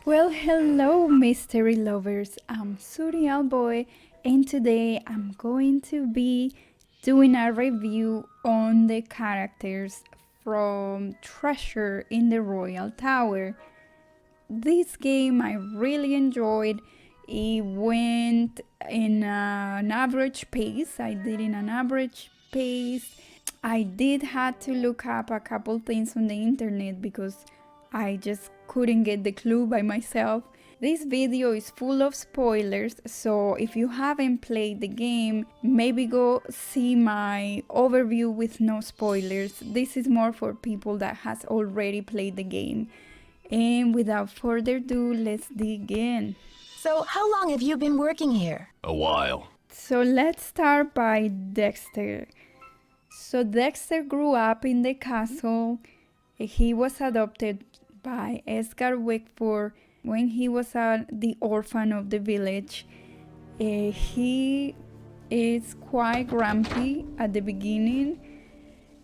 Well, hello, mystery lovers. I'm Souri Alboe, and today I'm going to be doing a review on the characters from Treasure in the Royal Tower. This game I really enjoyed. It went in an average pace. I did in an average pace. I did had to look up a couple things on the internet because I just couldn't get the clue by myself. This video is full of spoilers, so if you haven't played the game, maybe go see my overview with no spoilers. This is more for people that has already played the game. And without further ado, let's dig in. So, how long have you been working here? A while. So let's start by Dexter. So Dexter grew up in the castle. He was adopted by Edgar Wickford when he was the orphan of the village. He is quite grumpy at the beginning.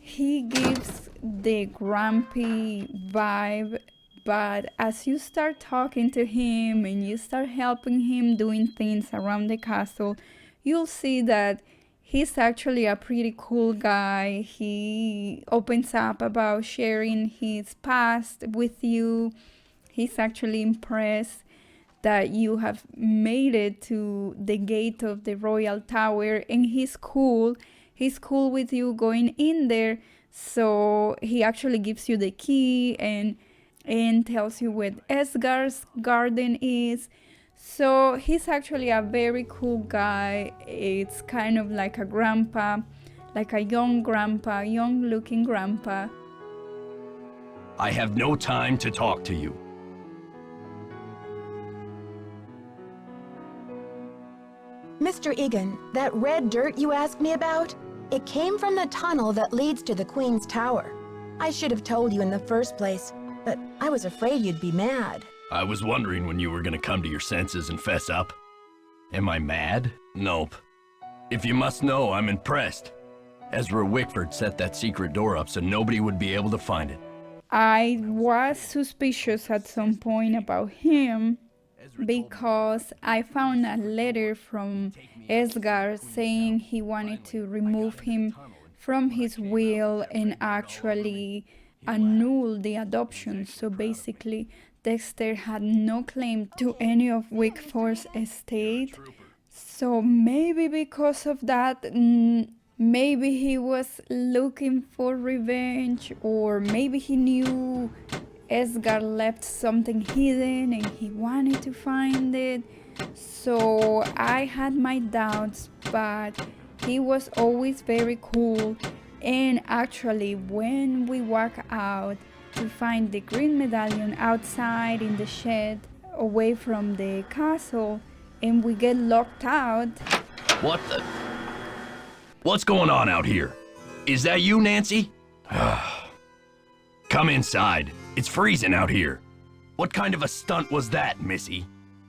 He gives the grumpy vibe, but as you start talking to him and you start helping him doing things around the castle, you'll see that he's actually a pretty cool guy. He opens up about sharing his past with you. He's actually impressed that you have made it to the gate of the royal tower, and he's cool. He's cool with you going in there. So he actually gives you the key and tells you where Esgar's garden is. So he's actually a very cool guy. It's kind of like a grandpa, like a young grandpa, young looking grandpa. I have no time to talk to you. Mr. Egan, that red dirt you asked me about, it came from the tunnel that leads to the Queen's Tower. I should have told you in the first place, but I was afraid you'd be mad. I was wondering when you were gonna come to your senses and fess up. Am I mad? Nope. If you must know, I'm impressed. Ezra Wickford set that secret door up so nobody would be able to find it. I was suspicious at some point about him because I found a letter from Esgar saying he wanted to remove him from his will and actually annul the adoption. So basically, Dexter had no claim to any of Wickford's estate. So maybe because of that, maybe he was looking for revenge, or maybe he knew Esgar left something hidden and he wanted to find it. So I had my doubts, but he was always very cool. And actually, when we walk out to find the green medallion outside in the shed away from the castle and we get locked out. What the? What's going on out here? Is that you, Nancy? Come inside. It's freezing out here. What kind of a stunt was that, Missy?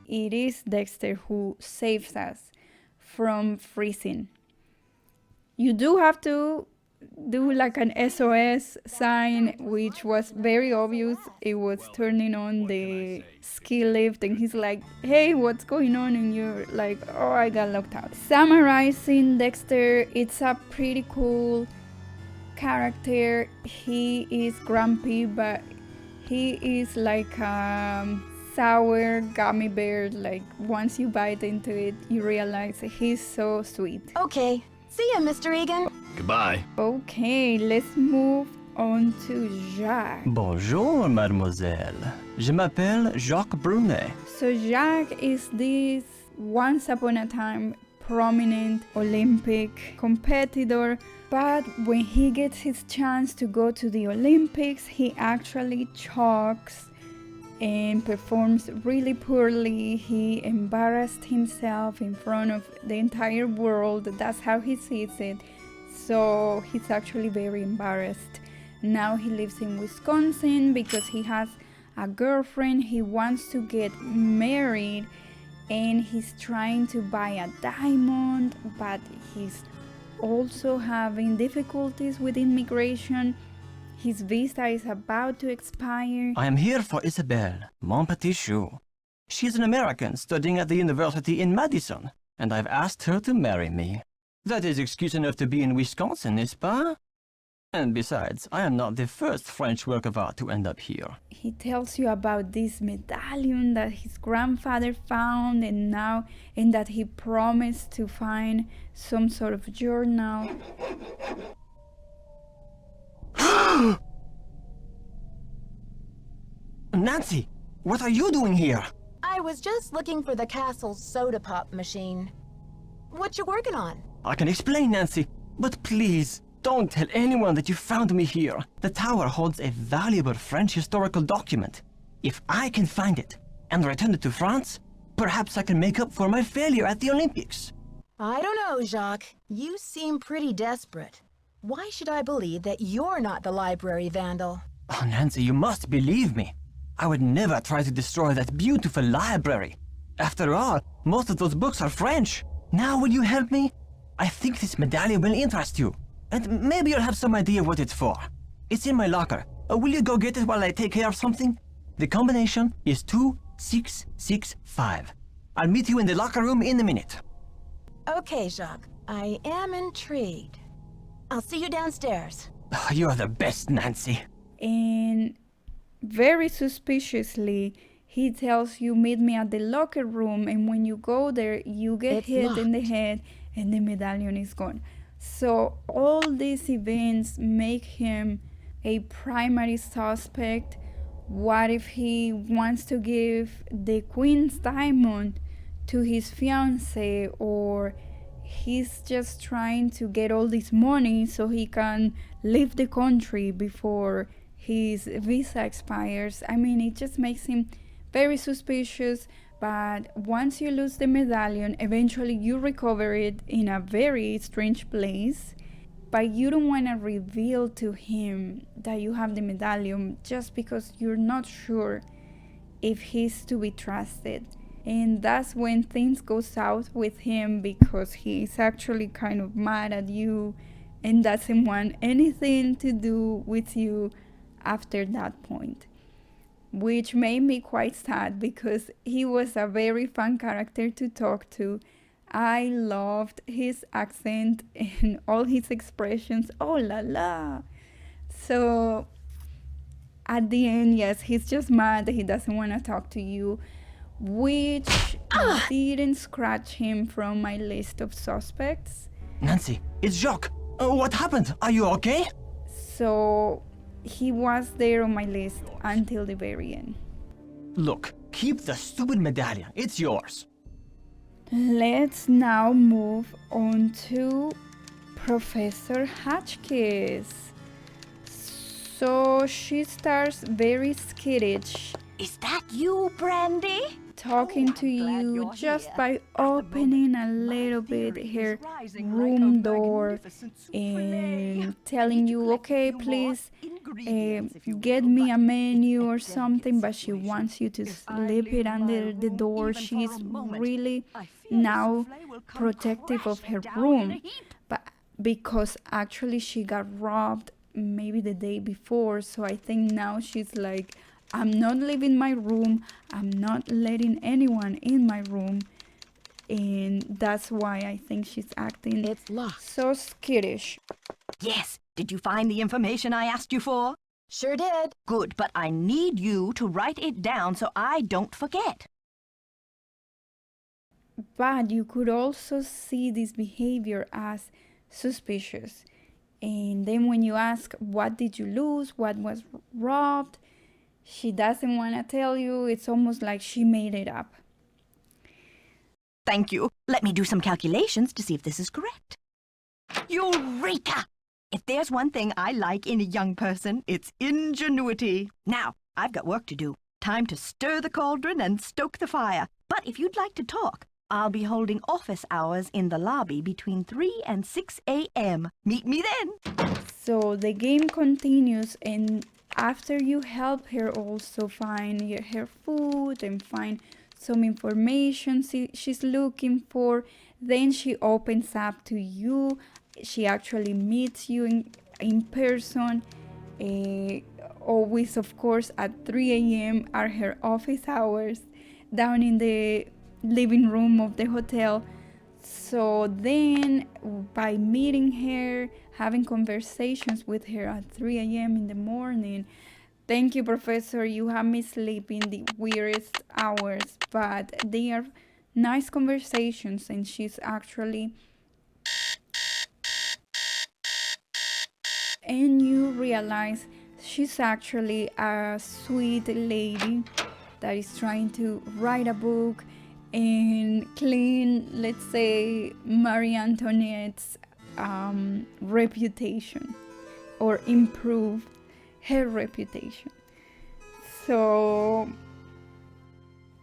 It is Dexter who saves us from freezing. You do have to do like an SOS sign, which was very obvious. It was turning on the ski lift and he's like, hey, what's going on? And you're like, oh, I got locked out. Summarizing Dexter, it's a pretty cool character. He is grumpy, but he is like a sour gummy bear. Like once you bite into it, you realize he's so sweet. Okay, see ya, Mr. Egan. Goodbye. Okay, let's move on to Jacques. Bonjour, mademoiselle. Je m'appelle Jacques Brunet. So Jacques is this once upon a time prominent Olympic competitor, but when he gets his chance to go to the Olympics, he actually chokes and performs really poorly. He embarrassed himself in front of the entire world. That's how he sees it. So he's actually very embarrassed. Now he lives in Wisconsin because he has a girlfriend. He wants to get married and he's trying to buy a diamond, but he's also having difficulties with immigration. his visa is about to expire. I am here for Isabelle, mon petit chou. She's an American studying at the university in Madison, and I've asked her to marry me. That is excuse enough to be in Wisconsin, n'est-ce pas? And besides, I am not the first French work of art to end up here. He tells you about this medallion that his grandfather found and that he promised to find some sort of journal. Nancy, what are you doing here? I was just looking for the castle's soda pop machine. What you working on? I can explain, Nancy, but please, don't tell anyone that you found me here. The tower holds a valuable French historical document. If I can find it and return it to France, perhaps I can make up for my failure at the Olympics. I don't know, Jacques. You seem pretty desperate. Why should I believe that you're not the library vandal? Oh, Nancy, you must believe me. I would never try to destroy that beautiful library. After all, most of those books are French. Now will you help me? I think this medallion will interest you. And maybe you'll have some idea what it's for. It's in my locker. Will you go get it while I take care of something? The combination is 2665. I'll meet you in the locker room in a minute. Okay, Jacques. I am intrigued. I'll see you downstairs. You are the best, Nancy. And very suspiciously, he tells you meet me at the locker room, and when you go there, you get It's hit in the locked. head and the medallion is gone. So all these events make him a primary suspect. What if he wants to give the Queen's diamond to his fiancée, or he's just trying to get all this money so he can leave the country before his visa expires? I mean, it just makes him very suspicious. But once you lose the medallion, eventually you recover it in a very strange place. But you don't want to reveal to him that you have the medallion just because you're not sure if he's to be trusted. And that's when things go south with him, because he's actually kind of mad at you and doesn't want anything to do with you after that point. Which made me quite sad, because he was a very fun character to talk to. I loved his accent and all his expressions. Oh la la. So at the end, yes, he's just mad that he doesn't want to talk to you, which didn't scratch him from my list of suspects. Nancy, it's Jacques. What happened? Are you okay? So he was there on my list until the very end. Look, keep the stupid medallion. It's yours. Let's now move on to Professor Hotchkiss. So she starts very skittish, Is that you, Brandy? talking to you just by opening a little bit her room door and telling you, okay, please get me a menu or something, but she wants you to slip it under the door. She's really now protective of her room, but because actually she got robbed maybe the day before, so I think now she's like, I'm not leaving my room, I'm not letting anyone in my room, and that's why I think she's acting It's locked. so skittish. Yes. Did you find the information I asked you for? Sure did. Good, but I need you to write it down so I don't forget. But you could also see this behavior as suspicious. And then when you ask, what did you lose? What was robbed? She doesn't want to tell you. It's almost like she made it up. Thank you. Let me do some calculations to see if this is correct. Eureka! If there's one thing I like in a young person, it's ingenuity. Now, I've got work to do. Time to stir the cauldron and stoke the fire. But if you'd like to talk, I'll be holding office hours in the lobby between 3 and 6 a.m. Meet me then. So the game continues, and after you help her also find her food and find some information she's looking for, then she opens up to you. She actually meets you in person, Always, of course, at 3 a.m. are her office hours down in the living room of the hotel. So then, by meeting her, having conversations with her at 3 a.m. in the morning, thank you, Professor. You have me sleeping the weirdest hours, but they are nice conversations, and she's actually. And you realize she's actually a sweet lady that is trying to write a book and clean, let's say, Marie Antoinette's reputation, or improve her reputation. So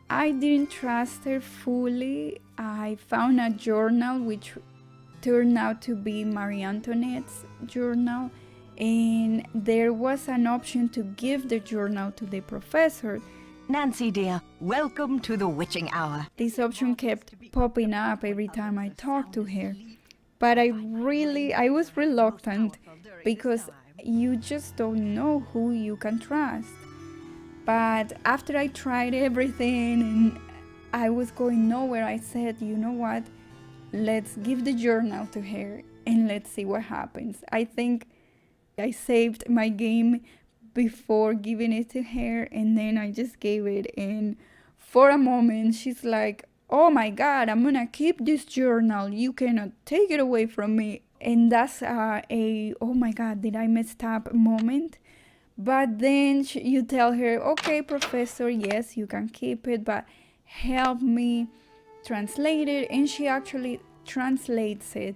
I didn't trust her fully. I found a journal which turned out to be Marie Antoinette's journal, and there was an option to give the journal to the professor. Nancy, dear, welcome to the witching hour. This option kept popping up every time I talked to her, but I was reluctant because you just don't know who you can trust. But after I tried everything and I was going nowhere, I said, you know what? Let's give the journal to her and let's see what happens. I think I saved my game before giving it to her, and then I just gave it, and for a moment she's like, oh my god, I'm gonna keep this journal, you cannot take it away from me. And that's a oh my god, did I mess up moment. But then you tell her, okay, Professor, yes, you can keep it, but help me translate it. And she actually translates it,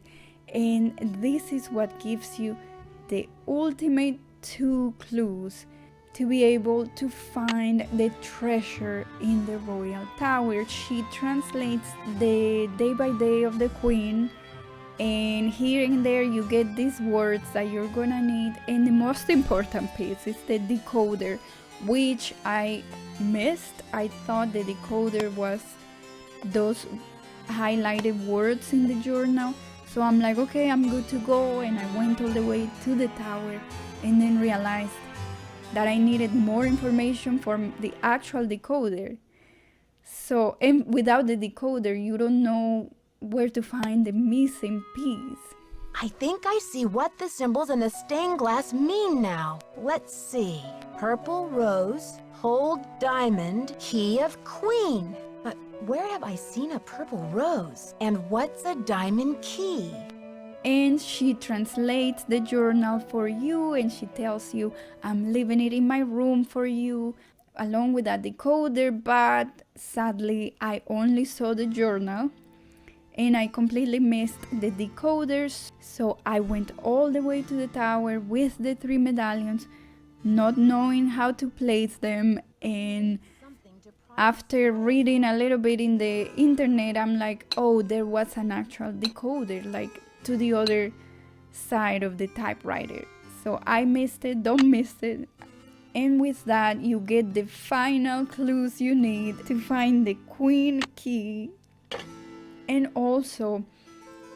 and this is what gives you the ultimate 2 clues to be able to find the treasure in the royal tower. She translates the day by day of the queen, and here and there you get these words that you're gonna need. And the most important piece is the decoder, which I missed. I thought the decoder was those highlighted words in the journal. So I'm like, okay, I'm good to go, and I went all the way to the tower and then realized that I needed more information from the actual decoder. So, and without the decoder, you don't know where to find the missing piece. I think I see what the symbols in the stained glass mean now. Let's see. Purple rose, hold diamond, key of queen. But where have I seen a purple rose? And what's a diamond key? And she translates the journal for you, and she tells you, I'm leaving it in my room for you, along with a decoder. But sadly, I only saw the journal and I completely missed the decoders. So I went all the way to the tower with the 3 medallions, not knowing how to place them. And after reading a little bit in the internet, I'm like, oh, there was an actual decoder, like to the other side of the typewriter. So I missed it, don't miss it. And with that, you get the final clues you need to find the queen key, and also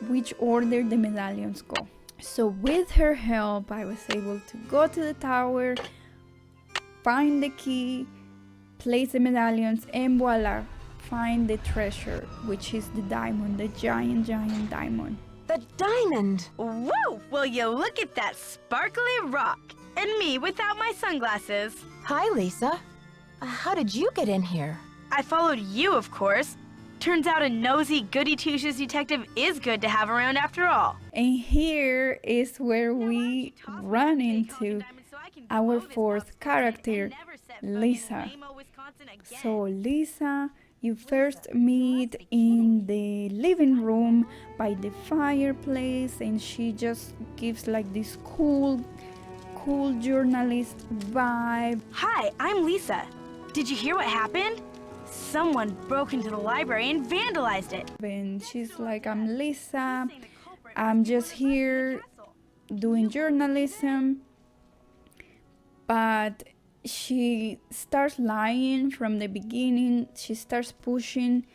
which order the medallions go. So with her help, I was able to go to the tower, find the key, place the medallions, and voila, find the treasure, which is the diamond, the giant diamond. The diamond! Whoa! Will you look at that sparkly rock? And me without my sunglasses. Hi, Lisa. How did you get in here? I followed you, of course. Turns out a nosy, goody-two-shoes detective is good to have around after all. And here is where we run into our 4th character, Lisa. So Lisa, you first meet in the living room by the fireplace, and she just gives like this cool journalist vibe. Hi, I'm Lisa. Did you hear what happened? Someone broke into the library and vandalized it. And she's like, I'm Lisa, I'm just here doing journalism. But she starts lying from the beginning. She starts pushing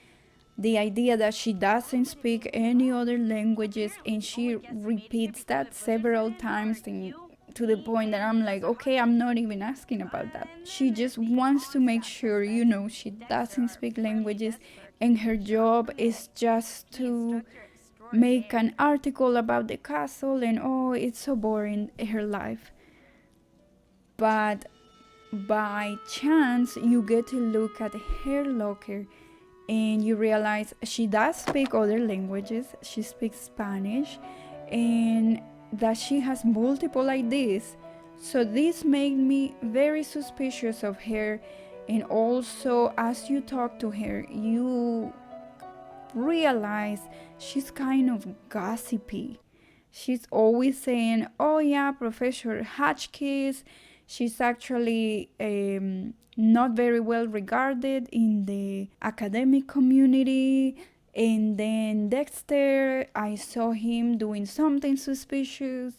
the idea that she doesn't speak any other languages, and she repeats that several times. And to the point that I'm like, okay, I'm not even asking about that. She just wants to make sure, you know, she doesn't speak languages, and her job is just to make an article about the castle, and oh, it's so boring, her life. But by chance, you get to look at her locker and you realize she does speak other languages. She speaks Spanish, and that she has multiple IDs. So this made me very suspicious of her. And also, as you talk to her, you realize she's kind of gossipy. She's always saying, oh yeah, Professor Hotchkiss. She's actually not very well regarded in the academic community. And then Dexter, I saw him doing something suspicious.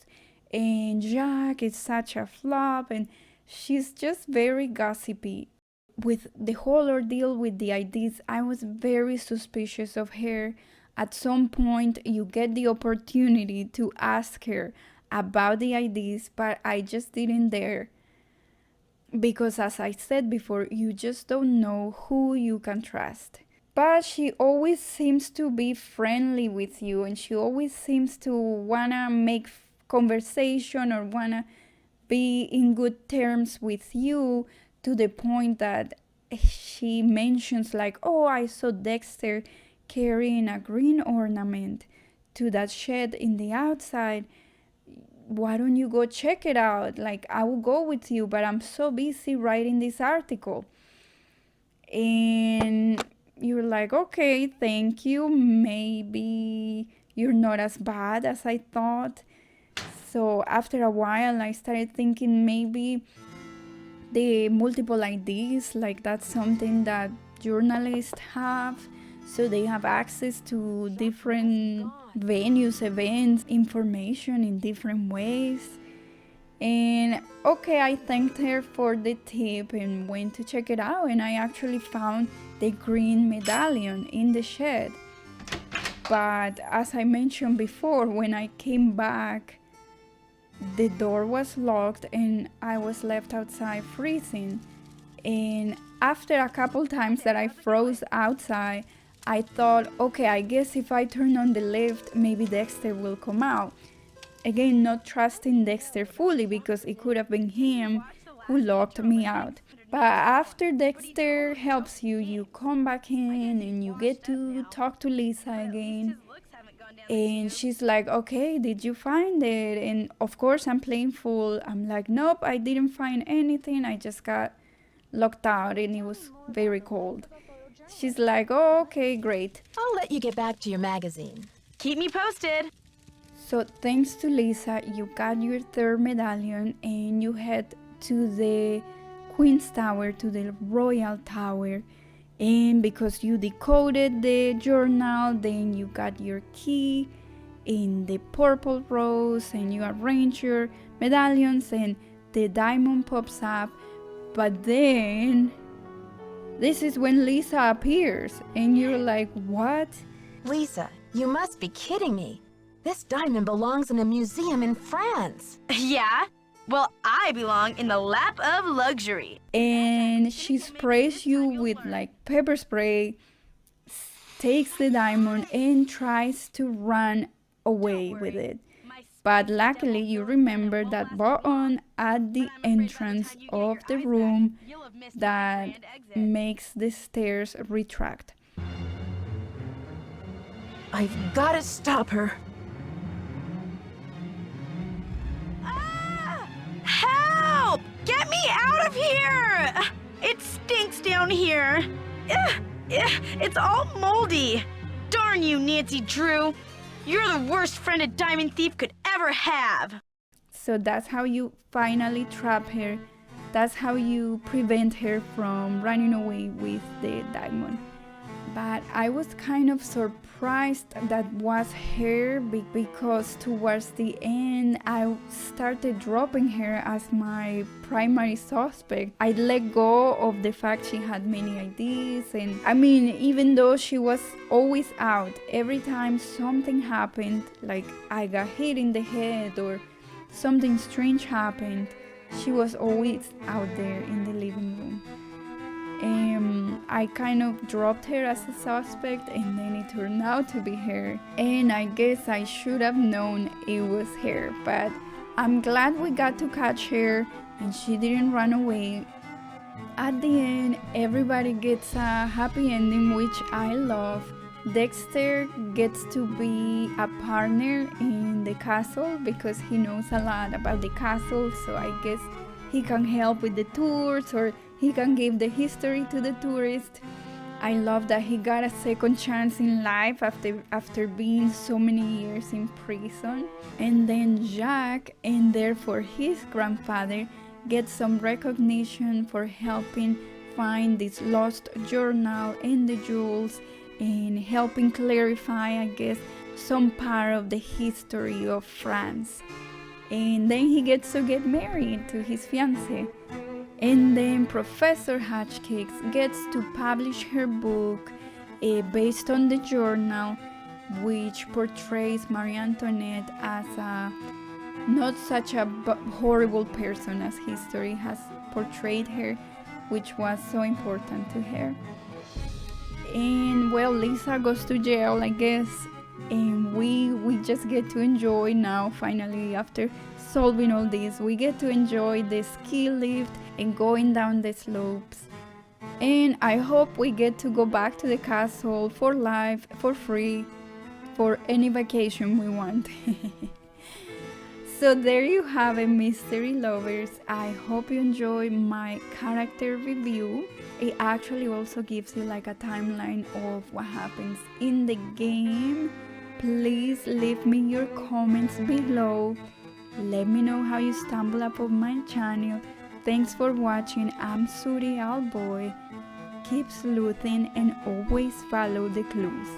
And Jack is such a flop. And she's just very gossipy. With the whole ordeal with the IDs, I was very suspicious of her. At some point, you get the opportunity to ask her about the IDs, but I just didn't dare. Because as I said before, you just don't know who you can trust. But she always seems to be friendly with you, and she always seems to wanna make conversation or wanna be in good terms with you, to the point that she mentions like, oh, I saw Dexter carrying a green ornament to that shed in the outside. Why don't you go check it out? Like, I will go with you, but I'm so busy writing this article. And you're like, okay, thank you. Maybe you're not as bad as I thought. So after a while, I started thinking maybe the multiple IDs, like that's something that journalists have. So they have access to different venues, events, information in different ways. And okay, I thanked her for the tip and went to check it out. And I actually found the green medallion in the shed. But as I mentioned before, when I came back, the door was locked and I was left outside freezing. And after a couple times that I froze outside, I thought, okay, I guess if I turn on the lift, maybe Dexter will come out. Again, not trusting Dexter fully because it could have been him who locked me out. But after Dexter helps you, you come back in and you get to talk to Lisa again. And she's like, okay, did you find it? And of course, I'm playing full. I'm like, nope, I didn't find anything. I just got locked out and it was very cold. She's like, oh, okay, great. I'll let you get back to your magazine. Keep me posted. So thanks to Lisa, you got your third medallion and you head to the Queen's Tower, to the Royal Tower. And because you decoded the journal, then you got your key in the purple rose and you arrange your medallions and the diamond pops up. But then this is when Lisa appears and you're like, what? Lisa, you must be kidding me. This diamond belongs in a museum in France. Yeah? Well, I belong in the lap of luxury. And she sprays you with like pepper spray, takes the diamond and tries to run away with it. But luckily you remember that button at the entrance of the room that makes the stairs retract. I've got to stop her. Help! Get me out of here! It stinks down here. It's all moldy. Darn you, Nancy Drew. You're the worst friend a diamond thief could ever have. So that's how you finally trap her. That's how you prevent her from running away with the diamond. But I was kind of surprised that was her because towards the end I started dropping her as my primary suspect. I let go of the fact she had many IDs, and I mean, even though she was always out, every time something happened, like I got hit in the head or something strange happened. She was always out there in the living room. I kind of dropped her as a suspect, and then it turned out to be her. And I guess I should have known it was her, but I'm glad we got to catch her and she didn't run away. At the end, everybody gets a happy ending, which I love. Dexter gets to be a partner in the castle because he knows a lot about the castle, so I guess he can help with the tours, or he can give the history to the tourists. I love that he got a second chance in life after being so many years in prison. And then Jack, and therefore his grandfather, gets some recognition for helping find this lost journal and the jewels, and helping clarify, I guess, some part of the history of France. And then he gets to get married to his fiancée. And then Professor Hatchcakes gets to publish her book based on the journal, which portrays Marie Antoinette as not such a horrible person as history has portrayed her, which was so important to her. And well, Lisa goes to jail, I guess, and we just get to enjoy now, finally, after solving all this, we get to enjoy the ski lift and going down the slopes. And I hope we get to go back to the castle for life, for free, for any vacation we want. So there you have it, mystery lovers. I hope you enjoy my character review. It actually also gives you like a timeline of what happens in the game. Please leave me your comments below. Let me know how you stumble upon my channel. Thanks for watching. I'm Souri Alboe. Keep sleuthing and always follow the clues.